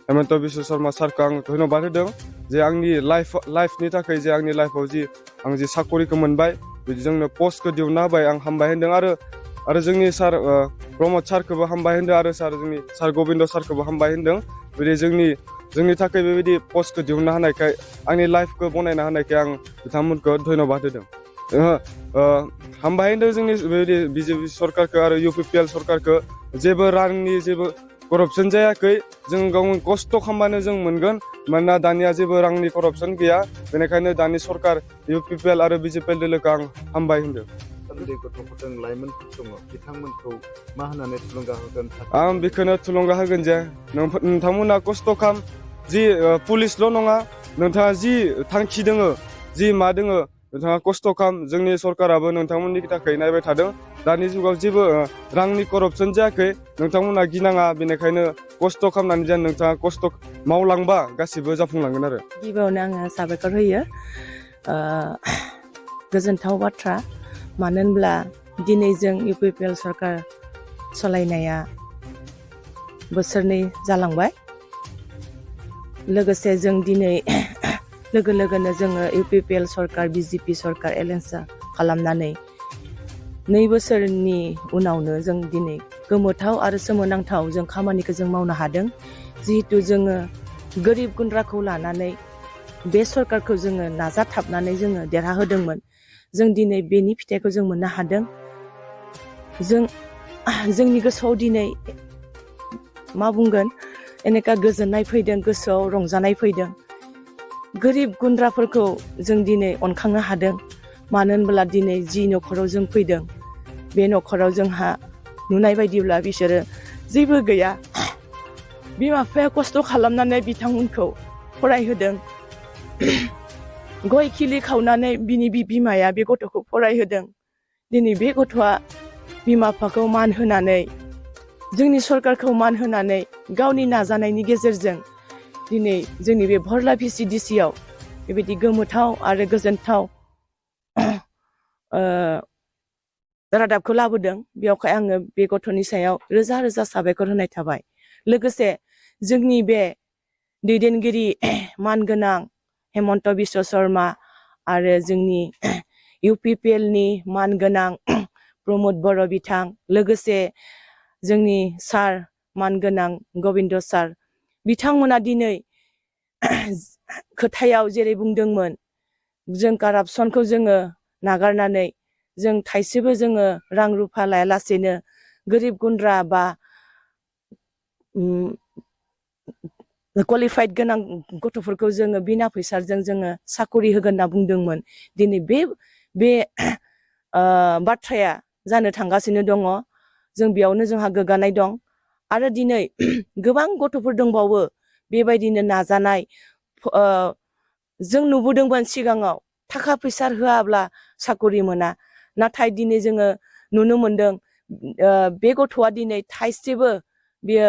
हेमन्त बिश्व शर्मा सारखौ आं धन्यबाद होदों जे आंनि लाइफनि थाखाय जे आंनि लाइफआव आं जि साकरिखौ मोनबाय बिदि जोंनो पस्टखौ दिहुनना होबाय आं हामबाय होनदों आरो जोंनि सार प्रमद सारखौबो हामबाय होनदों आरो जोंनि सार गबिन्द सारखौबो हामबाय होनदों बिदि जोंनि थाखाय बेबायदि पस्टखौ दिहुनना होनायखाय आंनि लाइफखौ बनायना होनायखाय आं बिथांमोनखौ धन्यबाद होदों हामबाय होनदों जोंनि बेबायदि बिजेपि सरकारखौ आरो UPPL सरकारखौ जेबो रांनि जेबो करपसन जायाखै जों गावनि खस्थ' खालामबानो जों मोनगोन मानोना दानिया जेबो रांनि करपसन गैया बेनिखायनो दानि सरकार UPPL आरो BJP दोलोखौ आं हामबाय होनदों उन्दै गथ'फोर लाइमोनफोर दङ बिथांमोनखौ मा होननानै थुलुंगा होगोन आं बेखौनो थुलुंगा होगोन जे नोंथांमोना खस्थ' खालाम जि पुलिसल' नङा नोंथाङा जि थांखि दोङो जि मा दोङो नोंथाङा खस्थ' खालाम जोंनि सरकाराबो नोंथांमोननि थाखाय नायबाय थादों दानि जुगाव जेबो रांनि करपसन जायाखै नोंथांमोना गिनाङा बेनिखायनो खस्थ' खालामनानै जेन नोंथाङा खस्थ' मावलांबा गासिबो जाफुंलांगोन आरो गिबियावनो आङो साबायखर होयो गोजोनथाव बाथ्रा मानो होनब्ला दिनै जों UPPL सरकार सालायनाया बोसोरनै जालांबाय लोगोसे जों दिनै लोगो लोगोनो जोङो UPPL सरकार BJP सरकार एलायन्स खालामनानै 2 बोसोरनि उनावनो जों दिनै गोमोथाव आरो सोमोनांथाव जों खामानिखौ जों मावनो हादों जिहेतु जोङो गोरिब गुन्द्राखौ लानानै बे सरकारखौ जोङो नाजाथाबनानै जोङो देरहाहोदोंमोन जों दिनै बेनि फिथाइखौ जों मोननो हादों जोंनि गोसोआव दिनै मा बुंगोन এনেका गोजोननाय फैदों गोसोआव रंजानाय फैदों गोरिब गुन्द्राफोरखौ जों दिनै अनखांनो हादों मानो होनब्ला दिनै जि न'खराव जों फैदों बे न'खराव जोंहा नुनाय बायदिब्ला बिसोरो जेबो गैया बिमा बिफाया खस्थ' खालामनानै बिथांमोनखौ फरायहोदों गय खिलि खावनानै बिनि बिमाया बे गथ'खौ फरायहोदों दिनै बे गथ'आ बिमा बिफाखौ मान होनानै जोंनि सरकारखौ मान होनानै गावनि नाजानायनि गेजेरजों दिनै जोंनि बे भरला VCDCआव बेबायदि गोमोथाव आरो गोजोनथाव रादाबखौ लाबोदों बेयावखाय आङो बे गथ'नि सायाव रोजा रोजा साबायखर होनाय थाबाय लोगोसे जोंनि बे दैदेनगिरि मानगोनां हेमन्त बिश्व शर्मा आरो जोंनि UPPLनि मानगोनां प्रमद बर' बिथां लोगोसे जोंनि सार मानगोनां गबिन्द सार बिथांमोना दिनै खोथायाव जेरै बुंदोंमोन जों कारापसनखौ जोङो नागारनानै जों थाइसेबो जोङो रां रुफा लायालासेनो गोरिब गुन्द्रा बा क्वालिफाइड गोनां गथ'फोरखौ जोङो बिना फैसाजों जोङो साकरि होगोन होनना बुंदोंमोन दिनै बे बाथ्राया जानो थांगासिनो दङ जों बेयावनो जोंहा गोग्गानाय दं आरो दिनै गोबां गथ'फोर दंबावो बेबायदिनो नाजानाय जों नुबोदोंमोन सिगाङाव थाखा फैसा होआब्ला साकरि मोना नाथाय दिनै जोङो नुनो मोनदों बे गथ'आ दिनै थाइसेबो बियो